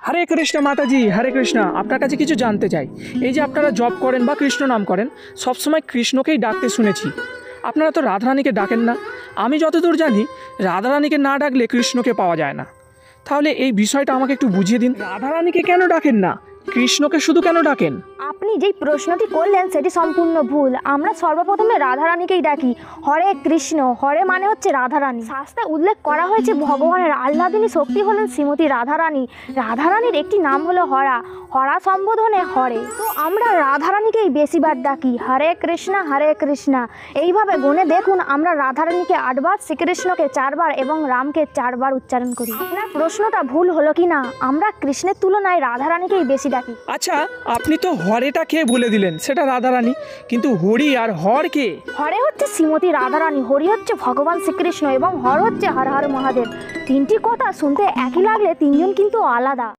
হরে কৃষ্ণ মাতাজি, হরে কৃষ্ণ। আপনার কাছে কিছু জানতে চাই। এই যে আপনারা জব করেন বা কৃষ্ণ নাম করেন, সবসময় কৃষ্ণকেই ডাকতে শুনেছি। আপনারা তো রাধারানীকে ডাকেন না। আমি যতদূর জানি রাধারানীকে না ডাকলে কৃষ্ণকে পাওয়া যায় না। তাহলে এই বিষয়টা আমাকে একটু বুঝিয়ে দিন। রাধারানীকে কেন ডাকেন না, কৃষ্ণকে শুধু কেন ডাকেন? আপনি যেই প্রশ্নটি করলেন সেটি সম্পূর্ণ ভুল। আমরা সর্বপ্রথমে রাধারানীকেই ডাকি। হরে কৃষ্ণ, হরে মানে হচ্ছে রাধারানী। শাস্ত্রে উল্লেখ করা হয়েছে ভগবানের আহ্লাদিনী শক্তি হলেন শ্রীমতী রাধারানী। রাধারানীর একটি নাম হলো হরা, হরা সম্বোধনে হরে। তো আমরা রাধারানীকেই বেশিবার ডাকি। হরে কৃষ্ণা এইভাবে গুণে দেখুন, আমরা রাধারানীকে 8 বার, শ্রীকৃষ্ণকে 4 বার এবং রামকে 4 বার উচ্চারণ করি। আপনার প্রশ্নটা ভুল হলো কি না, আমরা কৃষ্ণের তুলনায় রাধারানীকেই বেশি ডাকি। আচ্ছা, আপনি তো হরেটা কে বলে দিলেন, সেটা রাধারানী, কিন্তু হরি আর হর কে? হরে হচ্ছে শ্রীমতী রাধারানী, হরি হচ্ছে ভগবান শ্রীকৃষ্ণ এবং হর হচ্ছে হর হর মহাদেব। তিনটি কথা শুনতে একই লাগলে তিনজন কিন্তু আলাদা।